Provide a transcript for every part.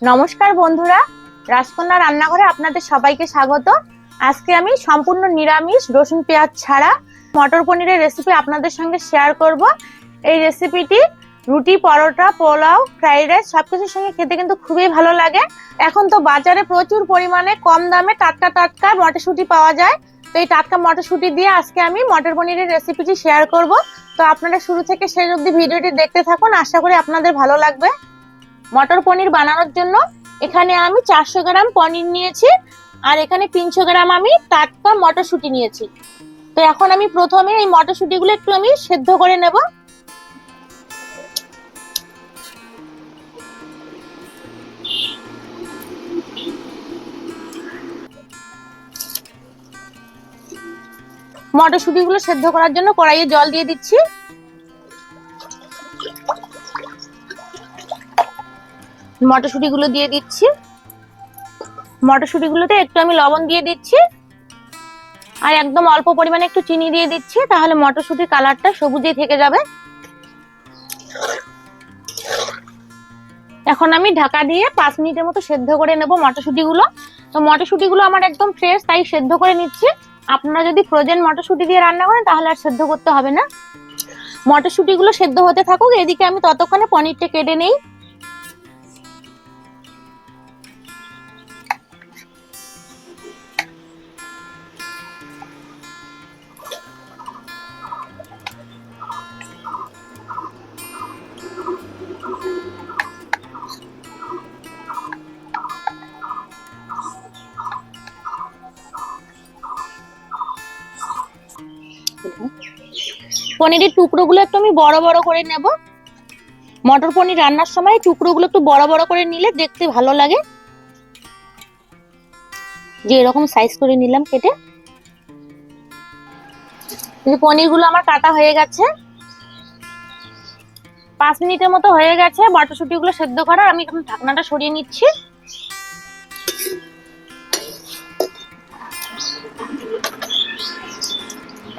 নমস্কার বন্ধুরা, রাজকন্যা রান্নাঘরে আপনাদের সবাইকে স্বাগত। আজকে আমি সম্পূর্ণ নিরামিষ রসুন পেঁয়াজ ছাড়া মটর পনিরের রেসিপি আপনাদের সঙ্গে শেয়ার করব। এই রেসিপিটি রুটি, পরোটা, পোলাও, ফ্রাইড রাইস সবকিছুর সঙ্গে খেতে কিন্তু খুবই ভালো লাগে। এখন তো বাজারে প্রচুর পরিমাণে কম দামে টাটকা টাটকা মটরশুঁটি পাওয়া যায়। তো এই টাটকা মটরশুঁটি দিয়ে আজকে আমি মটর পনিরের রেসিপিটি শেয়ার করব। তো আপনারা শুরু থেকে শেষ অবধি ভিডিওটি দেখতে থাকুন, আশা করি আপনাদের ভালো লাগবে। মটর পনির বানানোর জন্য এখানে আমি 400 গ্রাম পনির নিয়েছি, আর এখানে 300 গ্রাম আমি টাটকা মটরশুঁটি নিয়েছি। তো এখন আমি প্রথমে এই মটরশুঁটিগুলো একটু আমি সেদ্ধ করে নেব। মটরশুঁটিগুলো সেদ্ধ করার জন্য কড়াইয়ে জল দিয়ে দিচ্ছি। মটরশুঁটিগুলো দিয়ে দিচ্ছি। মটরশুঁটিগুলোতে একটু আমি লবণ দিয়ে দিচ্ছি, আর একদম অল্প পরিমাণে একটু চিনি দিয়ে দিচ্ছি, তাহলে মটরশুঁটির কালারটা সবুজেই থেকে যাবে। এখন আমি ঢাকা দিয়ে 5 মিনিটের মতো সেদ্ধ করে নেব মটরশুঁটিগুলো। তো মটরশুঁটিগুলো আমার একদম ফ্রেশ, তাই সেদ্ধ করে নিচ্ছি। আপনারা যদি ফ্রোজেন মটরশুঁটি দিয়ে রান্না করেন তাহলে আর সেদ্ধ করতে হবে না। মটরশুঁটিগুলো সেদ্ধ হতে থাকুক, এদিকে আমি ততক্ষণে পনিরটা কেটে নেই। পনিরের টুকরোগুলো একটু আমি বড় বড় করে নেব। মটর পনির রান্নার সময় টুকরোগুলো একটু বড় বড় করে নিলে দেখতে ভালো লাগে। যে এরকম সাইজ করে নিলাম কেটে। পনিরগুলো আমার কাটা হয়ে গেছে, 5 মিনিটের মতো হয়ে গেছে মটরশুঁটিগুলো সেদ্ধ করার। আমি এখন ঢাকনাটা সরিয়ে নিচ্ছি।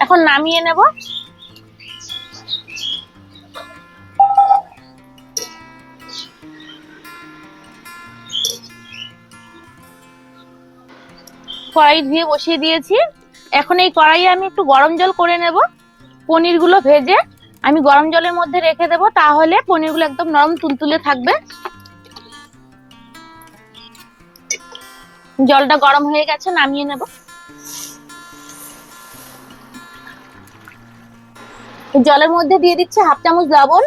এখন নামিয়ে নেব। কড়াই ধুয়ে বসিয়ে দিয়েছি। এখন এই কড়াইয়ে আমি একটু গরম জল করে নেব। পনিরগুলো ভেজে আমি গরম জলের মধ্যে রেখে দেব, তাহলে পনিরগুলো একদম নরম তুলতুলে থাকবে। জলটা গরম হয়ে গেছে, নামিয়ে নেব। জলের মধ্যে দিয়ে দিচ্ছি 1/2 চামচ লবণ।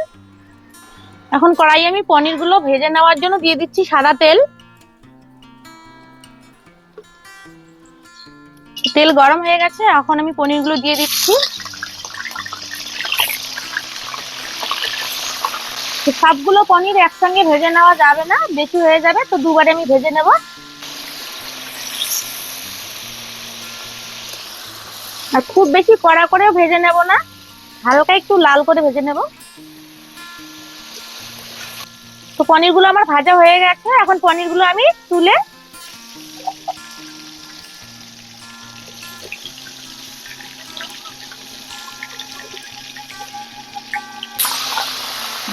এখন কড়াইয়ে আমি পনিরগুলো ভেজে নেওয়ার জন্য দিয়ে দিচ্ছি সাদা তেল। তেল গরম হয়ে গেছে, এখন আমি পনিরগুলো দিয়ে দিচ্ছি। সবগুলো পনির একসঙ্গে ভেজে নেওয়া যাবে না, বেশি হয়ে যাবে, তো দুবারে আমি ভেজে নেব। আর খুব বেশি কড়া করেও ভেজে নেব না, হালকা একটু লাল করে ভেজে নেব। তো পনিরগুলো আমার ভাজা হয়ে গেছে, এখন পনিরগুলো আমি তুলে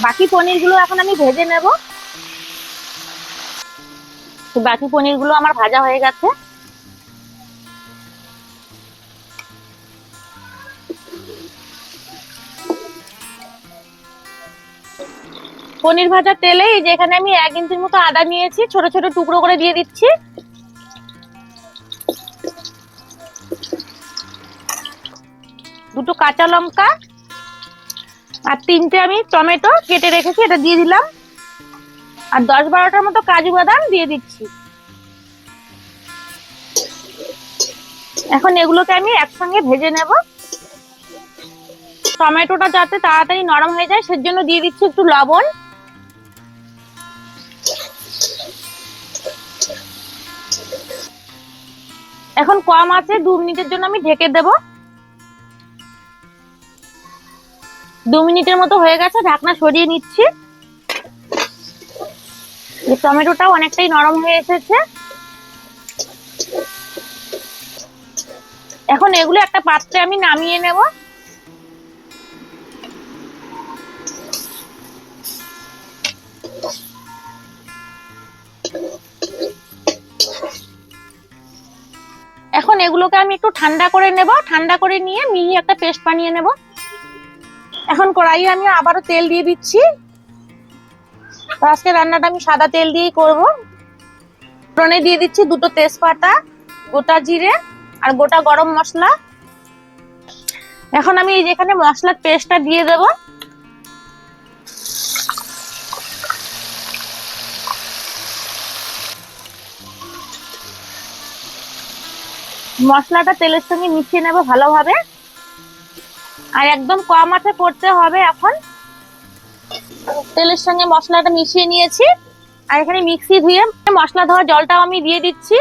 বাকি পনিরগুলো এখন আমি ভেজে নেব। তো বাকি পনিরগুলো আমার ভাজা হয়ে গেছে। পনির ভাজা তেলে যেখানে আমি 1 ইঞ্চির মতো আদা নিয়েছি, ছোট ছোট টুকরো করে দিয়ে দিচ্ছি। দুটো কাঁচা লঙ্কা আর 3টে আমি টমেটো কেটে রেখেছি, এটা দিয়ে দিলাম। আর 10-12টার মতো কাজু বাদাম দিয়ে দিচ্ছি। এখন এগুলোকে আমি একসঙ্গে ভেজে নেব। টমেটোটা যাতে তাড়াতাড়ি নরম হয়ে যায় সেজন্য দিয়ে দিচ্ছি একটু লবণ। এখন কম আছে 2 মিনিটের জন্য আমি ঢেকে দেব। 2 মিনিটের মতো হয়ে গেছে, ঢাকনা সরিয়ে নিচ্ছি। টমেটোটাও অনেকটাই নরম হয়ে এসেছে। এখন এগুলো একটা পাত্রে আমি নামিয়ে নেব। এগুলোকে আমি একটু ঠান্ডা করে নেব, ঠান্ডা করে নিয়ে মিহি একটা পেস্ট বানিয়ে নেব। এখন কড়াইয়ে আমি আবারও তেল দিয়ে দিচ্ছি। আজকে রান্নাটা আমি সাদা তেল দিয়েই করব। ফোড়নে দিয়ে দিচ্ছি দুটো তেজপাতা, গোটা জিরে আর গোটা গরম মশলা। এখন আমি যেখানে মশলার পেস্টটা দিয়ে দেব। মশলাটা তেলের সঙ্গে মিশিয়ে নেব ভালোভাবে, আর একদম কম আঁচে করতে হবে। এখন তেলের সঙ্গে মশলাটা মিশিয়ে নিয়েছি, আর এখানে মিক্সি ধুয়ে মশলা ধোয়া জলটাও আমি দিয়ে দিচ্ছি।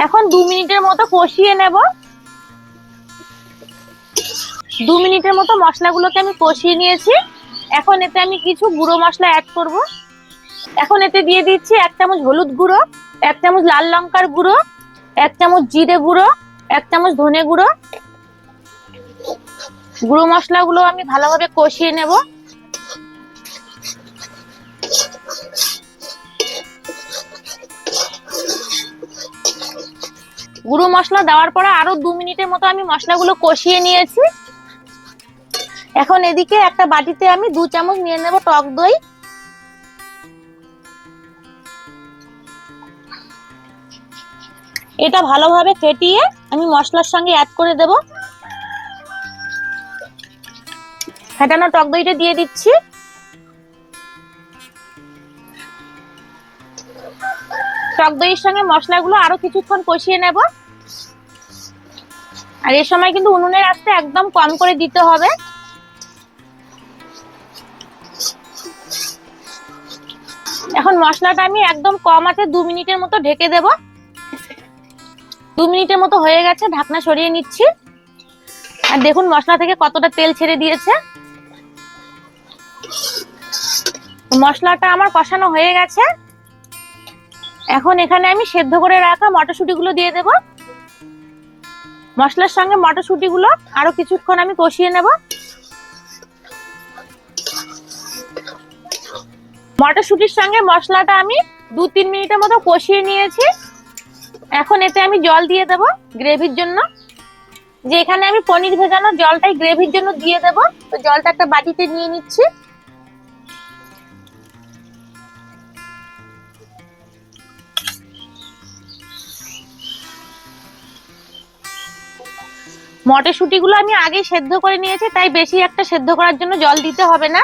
এখন 2 মিনিটের মতো কষিয়ে নেব। 2 মিনিটের মতো মশলাগুলোকে আমি কষিয়ে নিয়েছি। এখন এতে আমি কিছু গুঁড়ো মশলা অ্যাড করব। এখন এতে দিয়ে দিচ্ছি 1 চামচ হলুদ গুঁড়ো, 1 চামচ লাল লঙ্কার গুঁড়ো, 1 চামচ জিরে গুঁড়ো, 1 চামচ ধনে গুঁড়ো। গুঁড়ো মশলাগুলো আমি ভালোভাবে কষিয়ে নেব। গুঁড়ো মশলা দেওয়ার পরে আরো 2 মিনিটের মতো আমি মশলাগুলো কষিয়ে নিয়েছি। এখন এদিকে একটা বাটিতে আমি 2 চামচ নিয়ে নেব টক দই। এটা ভালোভাবে ফেটিয়ে আমি মশলার সঙ্গে অ্যাড করে দেব। ফেটানো টক দইটা দিয়ে দিচ্ছি। টক দইয়ের সঙ্গে মশলাগুলো আরো কিছুক্ষণ কষিয়ে নেব। আর এই সময় কিন্তু উনুনের আঁচটা একদম কম করে দিতে হবে। এখন মশলাটা আমি একদম কম আঁচে 2 মিনিটের মতো ঢেকে দেব। 2 মিনিটের মতো হয়ে গেছে, ঢাকনা সরিয়ে নিচ্ছি। আর দেখুন মশলা থেকে কতটা তেল ছেড়ে দিয়েছে। মশলাটা আমার কষানো হয়ে গেছে। এখন এখানে আমি সেদ্ধ করে রাখা মটরশুঁটিগুলো দিয়ে দেব। মশলার সঙ্গে মটরশুঁটিগুলো আরো কিছুক্ষণ আমি কষিয়ে নেব। মটরশুঁটির সঙ্গে মশলাটা আমি 2-3 মিনিটের মতো কষিয়ে নিয়েছি। এখন এতে আমি জল দিয়ে দেব গ্রেভির জন্য। যে এখানে আমি পনির ভেজানো জলটাই গ্রেভির জন্য দিয়ে দেব। তো জলটা একটা বাটিতে নিয়ে নিচ্ছি। মটরশুঁটিগুলো আমি আগেই সেদ্ধ করে নিয়েছি, তাই বেশি একটা সেদ্ধ করার জন্য জল দিতে হবে না।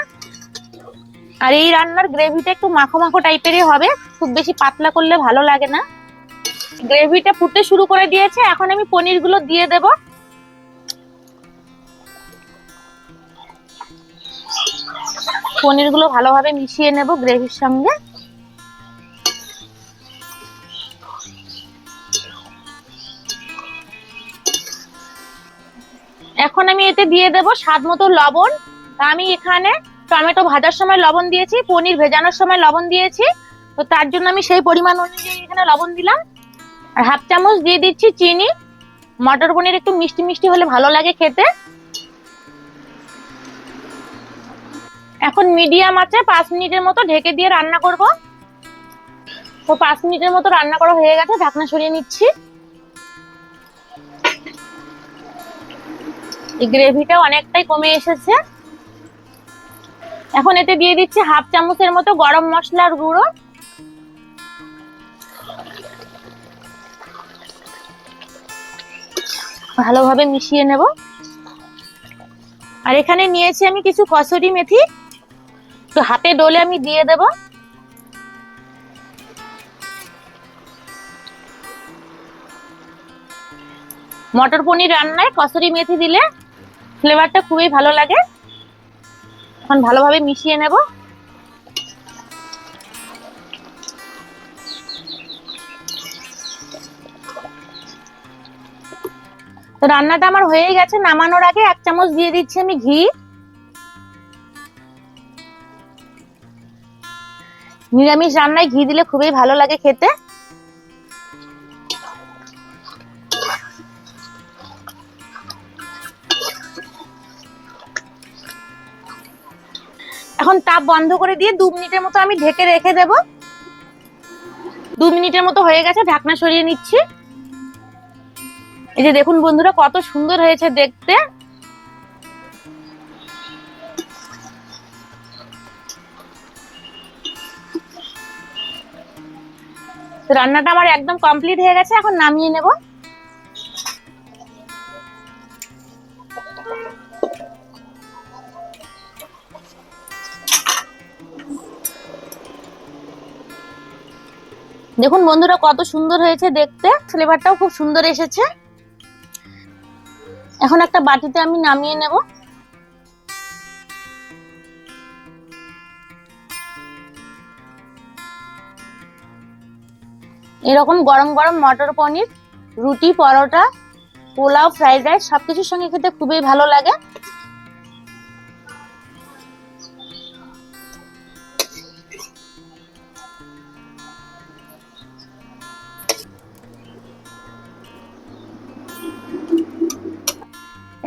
আর এই রান্নার গ্রেভিটা একটু মাখো মাখো টাইপেরই হবে, খুব বেশি পাতলা করলে ভালো লাগে না। গ্রেভিটা ফুটতে শুরু করে দিয়েছে। এখন আমি পনিরগুলো দিয়ে দেব। পনিরগুলো ভালোভাবে মিশিয়ে নেব গ্রেভির সঙ্গে। এখন আমি এতে দিয়ে দেব স্বাদ মতো লবণ। আমি এখানে টমেটো ভাজার সময় লবণ দিয়েছি, পনির ভেজানোর সময় লবণ দিয়েছি, তো তার জন্য আমি সেই পরিমাণ অনুযায়ী এখানে লবণ দিলাম। আর 1/2 চামচ দিয়ে দিচ্ছি চিনি। মটর পনির একটু মিষ্টি মিষ্টি হলে ভালো লাগে খেতে। এখন মিডিয়াম আঁচে 5 মিনিটের মতো ঢেকে দিয়ে রান্না করব। তো 5 মিনিটের মতো রান্না করা হয়ে গেছে, ঢাকনা সরিয়ে নিচ্ছি। এই গ্রেভিটা অনেকটাই কমে এসেছে। এখন এতে দিয়ে দিচ্ছি 1/2 চামচের মতো গরম মশলার গুঁড়ো। ভালোভাবে মিশিয়ে নেব। আর এখানে নিয়েছি আমি কিছু কসুরি মেথি, তো হাতে ডলে আমি দিয়ে দেব। মটর পনির রান্নায় কসুরি মেথি দিলে ফ্লেভারটা খুবই ভালো লাগে। এখন ভালোভাবে মিশিয়ে নেব। তো রান্নাটা আমার হয়ে গেছে। নামানোর আগে 1 চামচ দিয়ে দিচ্ছি আমি ঘি। নিরামিষ রান্নায় ঘি দিলে খুবই ভালো লাগে খেতে। এখন তাপ বন্ধ করে দিয়ে 2 মিনিটের মতো আমি ঢেকে রেখে দেব। 2 মিনিটের মতো হয়ে গেছে, ঢাকনা সরিয়ে নিচ্ছি। এই যে দেখুন বন্ধুরা কত সুন্দর হয়েছে দেখতে। রান্নাটা আমার একদম কমপ্লিট হয়ে গেছে, এখন নামিয়ে নেব। দেখুন বন্ধুরা কত সুন্দর হয়েছে দেখতে, ফ্লেভারটাও খুব সুন্দর এসেছে। এখন একটা বাটিতে আমি নামিয়ে নেব। এরকম গরম গরম মটর পনির, রুটি, পরোটা, পোলাও, ফ্রাইড রাইস সবকিছুর সঙ্গে খেতে খুবই ভালো লাগে।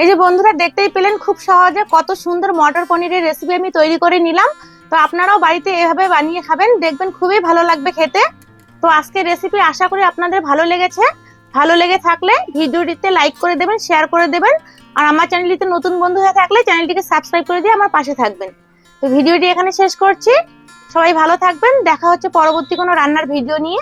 এই যে বন্ধুরা দেখতেই পেলেন খুব সহজে কত সুন্দর মটর পনিরের রেসিপি আমি তৈরি করে নিলাম। তো আপনারাও বাড়িতে এভাবে বানিয়ে খাবেন, দেখবেন খুবই ভালো লাগবে খেতে। তো আজকের রেসিপি আশা করি আপনাদের ভালো লেগেছে। ভালো লেগে থাকলে ভিডিওটিতে লাইক করে দেবেন, শেয়ার করে দেবেন। আর আমার চ্যানেলটিতে নতুন বন্ধু হয়ে থাকলে চ্যানেলটিকে সাবস্ক্রাইব করে দিয়ে আমার পাশে থাকবেন। তো ভিডিওটি এখানে শেষ করছি। সবাই ভালো থাকবেন, দেখা হচ্ছে পরবর্তী কোনো রান্নার ভিডিও নিয়ে।